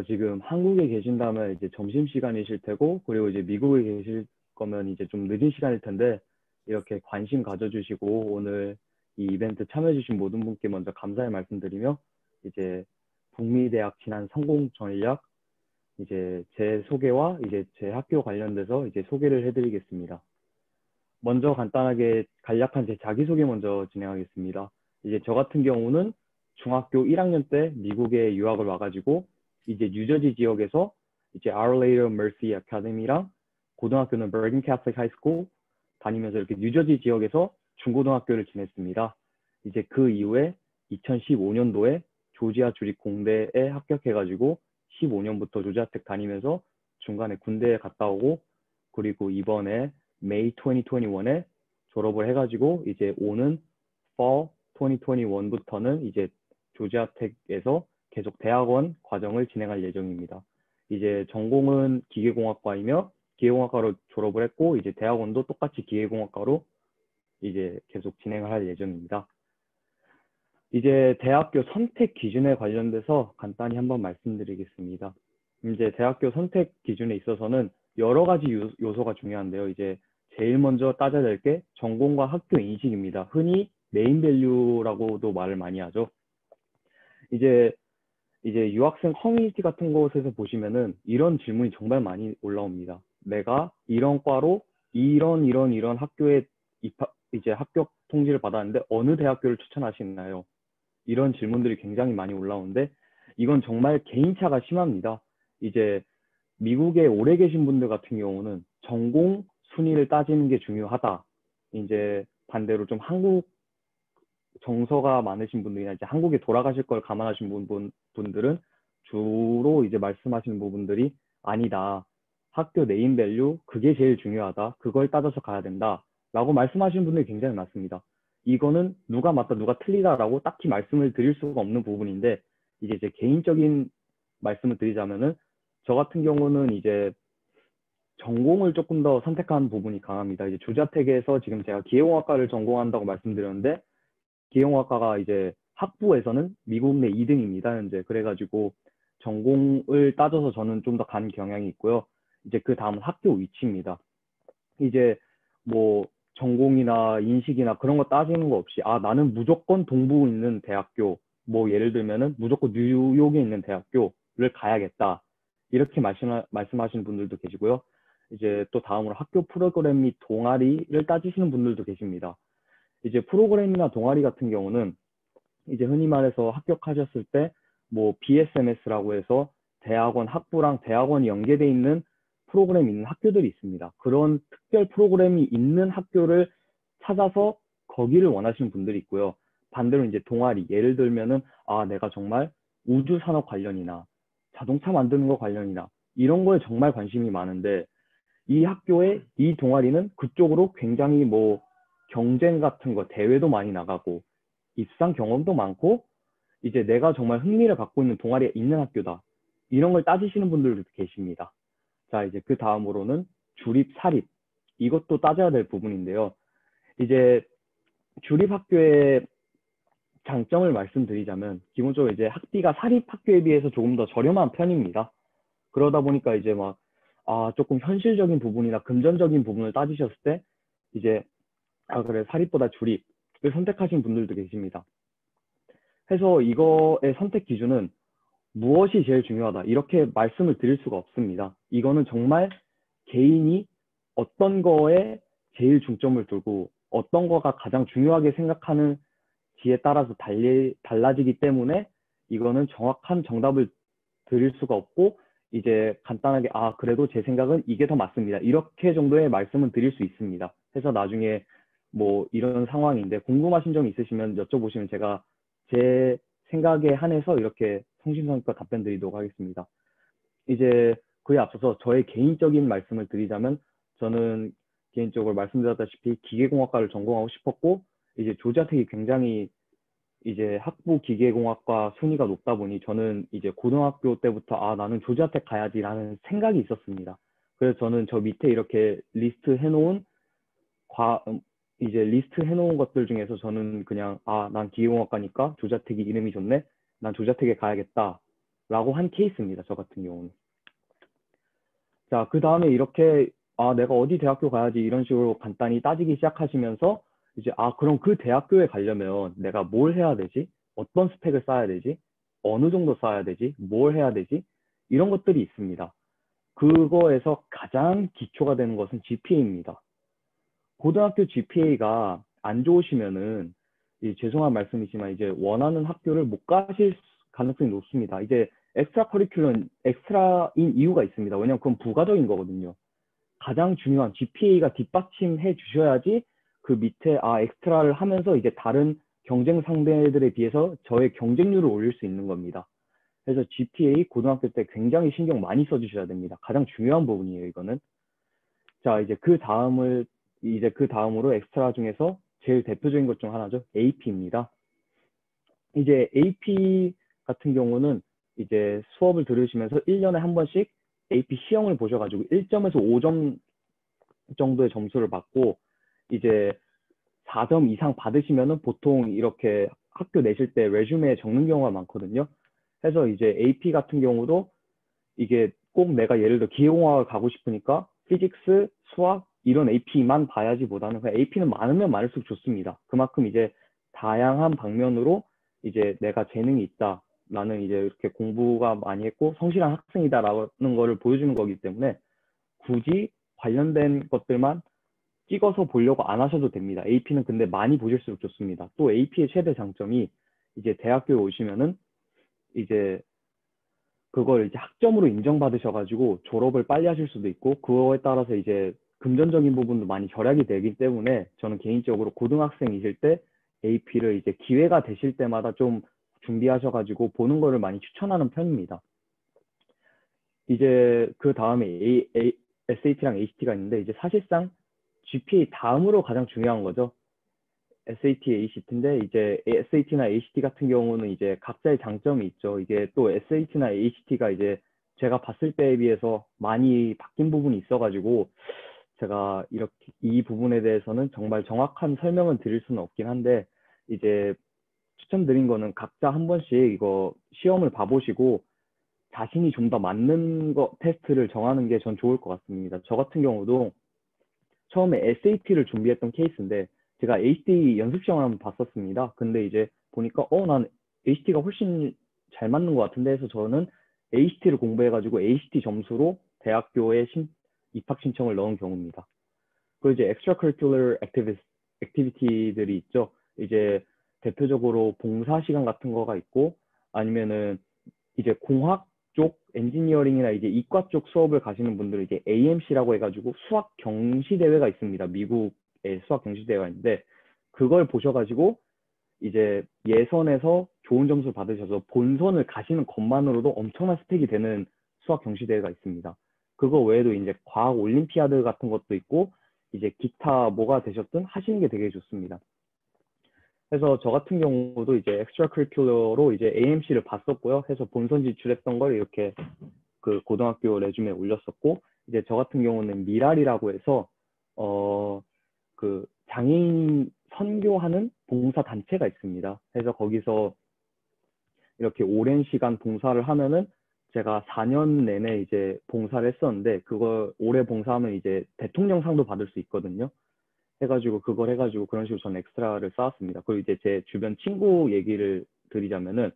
지금 한국에 계신다면 이제 점심시간이실 테고, 그리고 이제 미국에 계실 거면 이제 좀 늦은 시간일 텐데, 이렇게 관심 가져주시고, 오늘 이 이벤트 참여해주신 모든 분께 먼저 감사의 말씀드리며, 이제 북미대학 진학 성공 전략, 이제 제 소개와 이제 제 학교 관련돼서 이제 소개를 해드리겠습니다. 먼저 간단하게 간략한 제 자기소개 먼저 진행하겠습니다. 이제 저 같은 경우는 중학교 1학년 때 미국에 유학을 와가지고 이제 뉴저지 지역에서 이제 Our Lady of Mercy Academy랑 고등학교는 Bergen Catholic High School 다니면서 이렇게 뉴저지 지역에서 중고등학교를 지냈습니다. 이제 그 이후에 2015년도에 조지아 주립공대에 합격해가지고 15년부터 조지아텍 다니면서 중간에 군대에 갔다 오고 그리고 이번에 May 2021에 졸업을 해가지고 이제 오는 Fall 2021부터는 이제 조지아텍에서 계속 대학원 과정을 진행할 예정입니다. 이제 전공은 기계공학과이며 기계공학과로 졸업을 했고 이제 대학원도 똑같이 기계공학과로 이제 계속 진행을 할 예정입니다. 이제 대학교 선택 기준에 관련돼서 간단히 한번 말씀드리겠습니다. 이제 대학교 선택 기준에 있어서는 여러 가지 요소가 중요한데요. 이제 제일 먼저 따져야 될 게 전공과 학교 인식입니다. 흔히 메인 밸류라고도 말을 많이 하죠. 이제 유학생 커뮤니티 같은 곳에서 보시면은 이런 질문이 정말 많이 올라옵니다. 내가 이런 과로 이런 학교에 이제 합격 통지를 받았는데 어느 대학교를 추천하시나요? 이런 질문들이 굉장히 많이 올라오는데 이건 정말 개인차가 심합니다. 이제 미국에 오래 계신 분들 같은 경우는 전공 순위를 따지는 게 중요하다. 이제 반대로 좀 한국 정서가 많으신 분들이나 이제 한국에 돌아가실 걸 감안하신 분들은 주로 이제 말씀하시는 부분들이 아니다. 학교 네임 밸류 그게 제일 중요하다. 그걸 따져서 가야 된다. 라고 말씀하시는 분들이 굉장히 많습니다. 이거는 누가 맞다 누가 틀리다라고 딱히 말씀을 드릴 수가 없는 부분인데 이제 제 개인적인 말씀을 드리자면은 저 같은 경우는 이제 전공을 조금 더 선택한 부분이 강합니다. 이제 조자택에서 지금 제가 기계공학과를 전공한다고 말씀드렸는데 기계공학과가 이제 학부에서는 미국 내 2등입니다, 현재. 그래가지고 전공을 따져서 저는 좀 더 간 경향이 있고요. 이제 그 다음은 학교 위치입니다. 이제 뭐 전공이나 인식이나 그런 거 따지는 거 없이 아 나는 무조건 동부에 있는 대학교 뭐 예를 들면은 무조건 뉴욕에 있는 대학교를 가야겠다 이렇게 말씀하시는 분들도 계시고요. 이제 또 다음으로 학교 프로그램 및 동아리를 따지시는 분들도 계십니다. 이제 프로그램이나 동아리 같은 경우는 이제 흔히 말해서 합격하셨을 때 뭐 BSMS라고 해서 대학원 학부랑 대학원이 연계돼 있는 프로그램이 있는 학교들이 있습니다. 그런 특별 프로그램이 있는 학교를 찾아서 거기를 원하시는 분들이 있고요. 반대로 이제 동아리 예를 들면은 아 내가 정말 우주 산업 관련이나 자동차 만드는 거 관련이나 이런 거에 정말 관심이 많은데 이 학교의 이 동아리는 그쪽으로 굉장히 뭐 경쟁 같은 거 대회도 많이 나가고 입상 경험도 많고 이제 내가 정말 흥미를 갖고 있는 동아리에 있는 학교다. 이런 걸 따지시는 분들도 계십니다. 자, 이제 그 다음으로는 주립, 사립. 이것도 따져야 될 부분인데요. 이제 주립 학교의 장점을 말씀드리자면 기본적으로 이제 학비가 사립 학교에 비해서 조금 더 저렴한 편입니다. 그러다 보니까 이제 막 조금 현실적인 부분이나 금전적인 부분을 따지셨을 때 이제 그래 사립보다 주립을 선택하신 분들도 계십니다. 해서 이거의 선택 기준은 무엇이 제일 중요하다 이렇게 말씀을 드릴 수가 없습니다. 이거는 정말 개인이 어떤 거에 제일 중점을 두고 어떤 거가 가장 중요하게 생각하는지에 따라서 달라지기 때문에 이거는 정확한 정답을 드릴 수가 없고 이제 간단하게 그래도 제 생각은 이게 더 맞습니다. 이렇게 정도의 말씀은 드릴 수 있습니다. 해서 나중에 뭐 이런 상황인데 궁금하신 점 있으시면 여쭤보시면 제가 제 생각에 한해서 이렇게 성심성의껏 답변 드리도록 하겠습니다. 이제 그에 앞서서 저의 개인적인 말씀을 드리자면 저는 개인적으로 말씀드렸다시피 기계공학과를 전공하고 싶었고 이제 조지아텍이 굉장히 이제 학부 기계공학과 순위가 높다 보니 저는 이제 고등학교 때부터 나는 조지아텍 가야지라는 생각이 있었습니다. 그래서 저는 저 밑에 이렇게 리스트 해놓은 것들 중에서 저는 그냥 난 기계공학과니까 조자택이 이름이 좋네. 난 조자택에 가야겠다. 라고 한 케이스입니다. 저 같은 경우는. 자, 그 다음에 이렇게 내가 어디 대학교 가야지 이런 식으로 간단히 따지기 시작하시면서 이제 그럼 그 대학교에 가려면 내가 뭘 해야 되지? 어떤 스펙을 쌓아야 되지? 어느 정도 쌓아야 되지? 뭘 해야 되지? 이런 것들이 있습니다. 그거에서 가장 기초가 되는 것은 GPA입니다. 고등학교 GPA가 안 좋으시면은 죄송한 말씀이지만 이제 원하는 학교를 못 가실 가능성이 높습니다. 이제 엑스트라 커리큘럼 엑스트라인 이유가 있습니다. 왜냐면 그건 부가적인 거거든요. 가장 중요한 GPA가 뒷받침해 주셔야지 그 밑에 엑스트라를 하면서 이제 다른 경쟁 상대들에 비해서 저의 경쟁률을 올릴 수 있는 겁니다. 그래서 GPA 고등학교 때 굉장히 신경 많이 써주셔야 됩니다. 가장 중요한 부분이에요, 이거는. 자, 이제 그 다음으로 엑스트라 중에서 제일 대표적인 것 중 하나죠. AP입니다. 이제 AP 같은 경우는 이제 수업을 들으시면서 1년에 한 번씩 AP 시험을 보셔가지고 1점에서 5점 정도의 점수를 받고 이제 4점 이상 받으시면은 보통 이렇게 학교 내실 때 레주메에 적는 경우가 많거든요. 그래서 이제 AP 같은 경우도 이게 꼭 내가 예를 들어 기계공학을 가고 싶으니까 피직스, 수학 이런 AP만 봐야지 보다는 그냥 AP는 많으면 많을수록 좋습니다. 그만큼 이제 다양한 방면으로 이제 내가 재능이 있다. 나는 이제 이렇게 공부가 많이 했고 성실한 학생이다라는 거를 보여주는 거기 때문에 굳이 관련된 것들만 찍어서 보려고 안 하셔도 됩니다. AP는 근데 많이 보실수록 좋습니다. 또 AP의 최대 장점이 이제 대학교에 오시면은 이제 그걸 이제 학점으로 인정받으셔가지고 졸업을 빨리 하실 수도 있고 그거에 따라서 이제 금전적인 부분도 많이 절약이 되기 때문에 저는 개인적으로 고등학생이실 때 AP를 이제 기회가 되실 때마다 좀 준비하셔가지고 보는 거를 많이 추천하는 편입니다. 이제 그 다음에 SAT랑 ACT가 있는데 이제 사실상 GPA 다음으로 가장 중요한 거죠. SAT, ACT인데 이제 SAT나 ACT 같은 경우는 이제 각자의 장점이 있죠. 이게 또 SAT나 ACT가 이제 제가 봤을 때에 비해서 많이 바뀐 부분이 있어가지고 제가 이렇게 이 부분에 대해서는 정말 정확한 설명을 드릴 수는 없긴 한데 이제 추천드린 거는 각자 한 번씩 이거 시험을 봐보시고 자신이 좀 더 맞는 거 테스트를 정하는 게 전 좋을 것 같습니다. 저 같은 경우도 처음에 SAT를 준비했던 케이스인데 제가 ACT 연습 시험을 한번 봤었습니다. 근데 이제 보니까 난 ACT가 훨씬 잘 맞는 것 같은데 해서 저는 ACT를 공부해가지고 ACT 점수로 대학교에 입학 신청을 넣은 경우입니다. 그리고 이제 extracurricular activity들이 있죠. 이제 대표적으로 봉사 시간 같은 거가 있고 아니면은 이제 공학 쪽 엔지니어링이나 이제 이과 쪽 수업을 가시는 분들은 이제 AMC라고 해가지고 수학 경시 대회가 있습니다. 미국의 수학 경시 대회가 있는데 그걸 보셔가지고 이제 예선에서 좋은 점수 받으셔서 본선을 가시는 것만으로도 엄청난 스펙이 되는 수학 경시 대회가 있습니다. 그거 외에도 이제 과학 올림피아드 같은 것도 있고 이제 기타 뭐가 되셨든 하시는 게 되게 좋습니다. 그래서 저 같은 경우도 이제 엑스트라 커리큘러로 이제 AMC를 봤었고요. 해서 본선 진출했던 걸 이렇게 그 고등학교 레주메에 올렸었고 이제 저 같은 경우는 미랄이라고 해서 그 장애인 선교하는 봉사 단체가 있습니다. 그래서 거기서 이렇게 오랜 시간 봉사를 하면은 제가 4년 내내 이제 봉사를 했었는데 그거 오래 봉사하면 이제 대통령상도 받을 수 있거든요. 해가지고 그걸 해가지고 그런 식으로 저는 엑스트라를 쌓았습니다. 그리고 이제 제 주변 친구 얘기를 드리자면은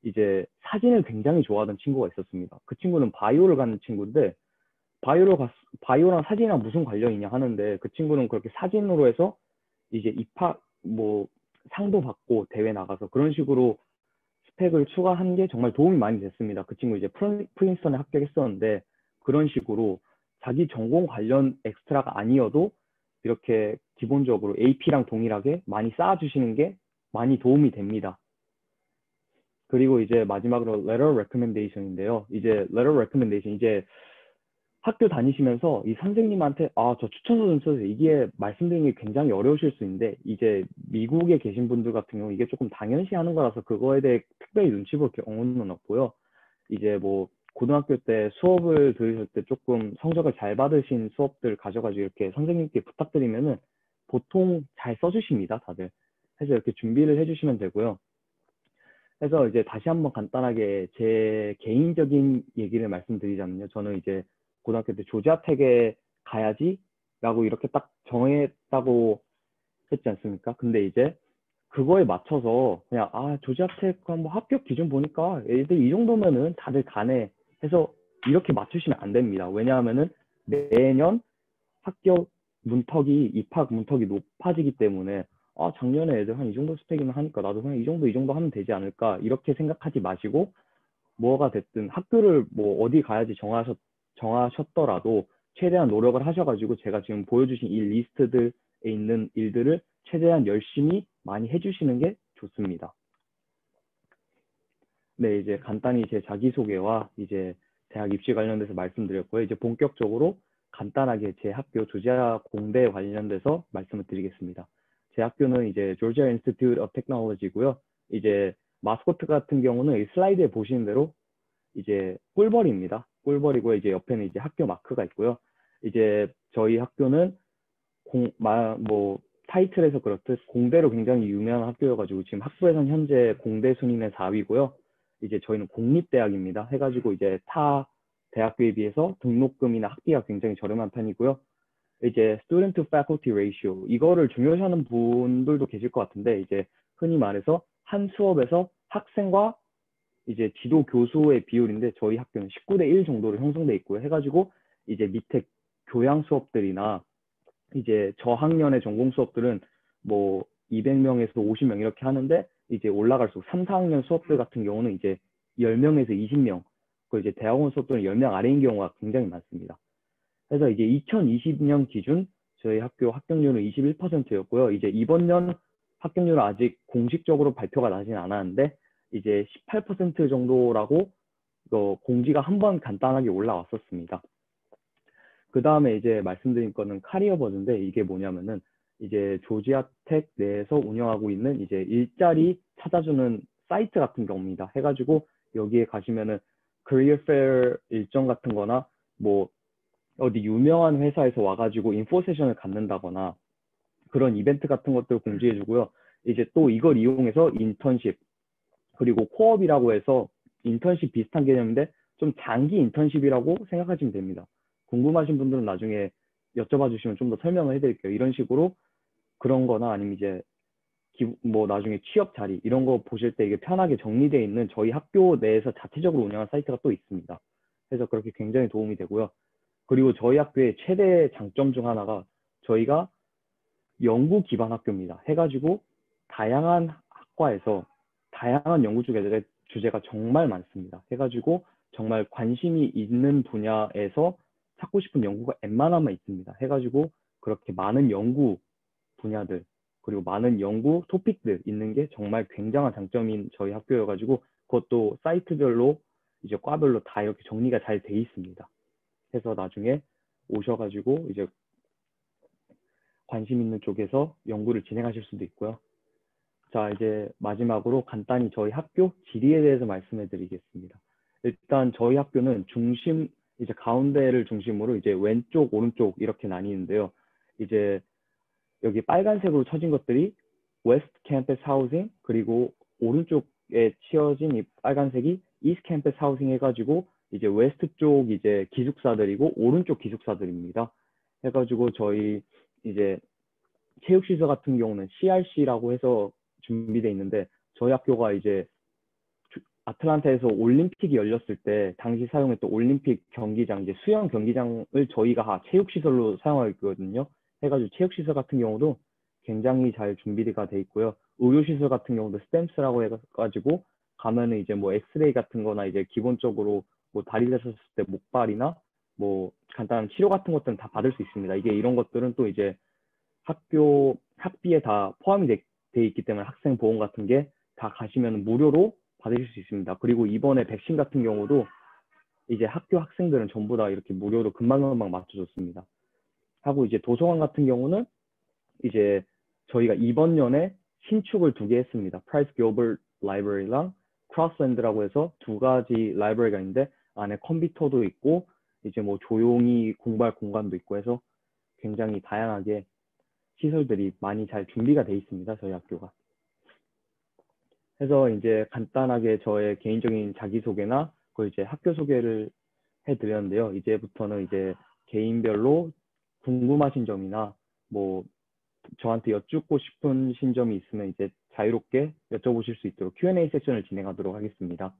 이제 사진을 굉장히 좋아하던 친구가 있었습니다. 그 친구는 바이오를 가는 친구인데 바이오랑 사진이랑 무슨 관련이냐 하는데 그 친구는 그렇게 사진으로 해서 이제 입학 뭐 상도 받고 대회 나가서 그런 식으로 스펙을 추가한 게 정말 도움이 많이 됐습니다. 그 친구 이제 프린스턴에 합격했었는데 그런 식으로 자기 전공 관련 엑스트라가 아니어도 이렇게 기본적으로 AP랑 동일하게 많이 쌓아주시는 게 많이 도움이 됩니다. 그리고 이제 마지막으로 letter recommendation인데요. 이제 letter recommendation 이제 학교 다니시면서 이 선생님한테 저 추천서 좀 써주세요. 이게 말씀드리는 게 굉장히 어려우실 수 있는데 이제 미국에 계신 분들 같은 경우 이게 조금 당연시하는 거라서 그거에 대해 특별히 눈치 볼 경우는 없고요. 이제 뭐 고등학교 때 수업을 들으실 때 조금 성적을 잘 받으신 수업들 가져가지고 이렇게 선생님께 부탁드리면은 보통 잘 써주십니다, 다들. 그래서 이렇게 준비를 해주시면 되고요. 해서 이제 다시 한번 간단하게 제 개인적인 얘기를 말씀드리자면요. 저는 이제 고등학교 때 조지아텍에 가야지라고 이렇게 딱 정했다고 했지 않습니까? 근데 이제 그거에 맞춰서 그냥 조지아텍 뭐 합격 기준 보니까 애들 이 정도면은 다들 가네 해서 이렇게 맞추시면 안 됩니다. 왜냐하면은 매년 합격 문턱이 입학 문턱이 높아지기 때문에 작년에 애들 한 이 정도 스펙이면 하니까 나도 그냥 이 정도 하면 되지 않을까 이렇게 생각하지 마시고 뭐가 됐든 학교를 뭐 어디 가야지 정하셨더라도 최대한 노력을 하셔가지고 제가 지금 보여주신 이 리스트들에 있는 일들을 최대한 열심히 많이 해주시는 게 좋습니다. 네, 이제 간단히 제 자기소개와 이제 대학 입시 관련돼서 말씀드렸고요. 이제 본격적으로 간단하게 제 학교 조지아 공대 관련돼서 말씀을 드리겠습니다. 제 학교는 이제 Georgia Institute of Technology고요. 이제 마스코트 같은 경우는 이 슬라이드에 보시는 대로 이제 꿀벌입니다. 꿀벌이고 이제 옆에는 이제 학교 마크가 있고요. 이제 저희 학교는 뭐 타이틀에서 그렇듯 공대로 굉장히 유명한 학교여가지고 지금 학부에서는 현재 공대 순위는 4위고요. 이제 저희는 공립대학입니다. 해가지고 이제 타 대학교에 비해서 등록금이나 학비가 굉장히 저렴한 편이고요. 이제 student to faculty ratio 이거를 중요시하는 분들도 계실 것 같은데 이제 흔히 말해서 한 수업에서 학생과 이제 지도 교수의 비율인데 저희 학교는 19대 1 정도로 형성돼 있고요. 해가지고 이제 밑에 교양 수업들이나 이제 저학년의 전공 수업들은 뭐 200명에서 50명 이렇게 하는데 이제 올라갈수록 3, 4학년 수업들 같은 경우는 이제 10명에서 20명 그 이제 대학원 수업들은 10명 아래인 경우가 굉장히 많습니다. 그래서 이제 2020년 기준 저희 학교 합격률은 21%였고요. 이제 이번 년 합격률은 아직 공식적으로 발표가 나진 않았는데 이제 18% 정도라고 공지가 한번 간단하게 올라왔었습니다. 그 다음에 이제 말씀드린 거는 카리어 버즈인데 이게 뭐냐면은 이제 조지아텍 내에서 운영하고 있는 이제 일자리 찾아주는 사이트 같은 경우입니다. 해가지고 여기에 가시면은 career fair 일정 같은 거나 뭐 어디 유명한 회사에서 와가지고 인포 세션을 갖는다거나 그런 이벤트 같은 것들 공지해주고요. 이제 또 이걸 이용해서 인턴십 그리고 코업이라고 해서 인턴십 비슷한 개념인데 좀 장기 인턴십이라고 생각하시면 됩니다. 궁금하신 분들은 나중에 여쭤봐 주시면 좀 더 설명을 해드릴게요. 이런 식으로 그런 거나 아니면 이제 뭐 나중에 취업 자리 이런 거 보실 때 이게 편하게 정리되어 있는 저희 학교 내에서 자체적으로 운영한 사이트가 또 있습니다. 그래서 그렇게 굉장히 도움이 되고요. 그리고 저희 학교의 최대 장점 중 하나가 저희가 연구 기반 학교입니다. 해가지고 다양한 학과에서 다양한 연구 주제가 정말 많습니다. 해가지고 정말 관심이 있는 분야에서 찾고 싶은 연구가 웬만하면 있습니다. 해가지고 그렇게 많은 연구 분야들 그리고 많은 연구 토픽들 있는 게 정말 굉장한 장점인 저희 학교여가지고 그것도 사이트별로 이제 과별로 다 이렇게 정리가 잘 돼 있습니다. 해서 나중에 오셔가지고 이제 관심 있는 쪽에서 연구를 진행하실 수도 있고요. 자, 이제 마지막으로 간단히 저희 학교 지리에 대해서 말씀해 드리겠습니다. 일단 저희 학교는 이제 가운데를 중심으로 이제 왼쪽, 오른쪽 이렇게 나뉘는데요. 이제 여기 빨간색으로 쳐진 것들이 웨스트 캠퍼스 하우싱, 그리고 오른쪽에 치어진 이 빨간색이 이스트 캠퍼스 하우싱 해가지고 이제 웨스트 쪽 이제 기숙사들이고 오른쪽 기숙사들입니다. 해가지고 저희 이제 체육시설 같은 경우는 CRC라고 해서 준비되어 있는데 저희 학교가 이제 아틀란타에서 올림픽이 열렸을 때 당시 사용했던 올림픽 경기장 이제 수영 경기장을 저희가 체육시설로 사용하고 있거든요. 해가지고 체육시설 같은 경우도 굉장히 잘 준비가 돼 있고요. 의료시설 같은 경우도 스템스라고 해가지고 가면은 이제 뭐 엑스레이 같은 거나 이제 기본적으로 뭐 다리 다쳤을 때 목발이나 뭐 간단한 치료 같은 것들은 다 받을 수 있습니다. 이게 이런 것들은 또 이제 학교 학비에 다 포함이 돼 있기 때문에 학생 보험 같은 게 다 가시면 무료로 받으실 수 있습니다. 그리고 이번에 백신 같은 경우도 이제 학교 학생들은 전부 다 이렇게 무료로 금방금방 맞춰줬습니다. 하고 이제 도서관 같은 경우는 이제 저희가 이번 년에 신축을 2개 했습니다. 프라이스 길버트 라이브러리랑 크로스랜드라고 해서 2가지 라이브러리가 있는데 안에 컴퓨터도 있고 이제 뭐 조용히 공부할 공간도 있고 해서 굉장히 다양하게 시설들이 많이 잘 준비가 돼 있습니다. 저희 학교가. 해서 이제 간단하게 저의 개인적인 자기소개나 그 이제 학교 소개를 해드렸는데요. 이제부터는 이제 개인별로 궁금하신 점이나 뭐 저한테 여쭙고 싶은 점이 있으면 이제 자유롭게 여쭤보실 수 있도록 Q&A 세션을 진행하도록 하겠습니다.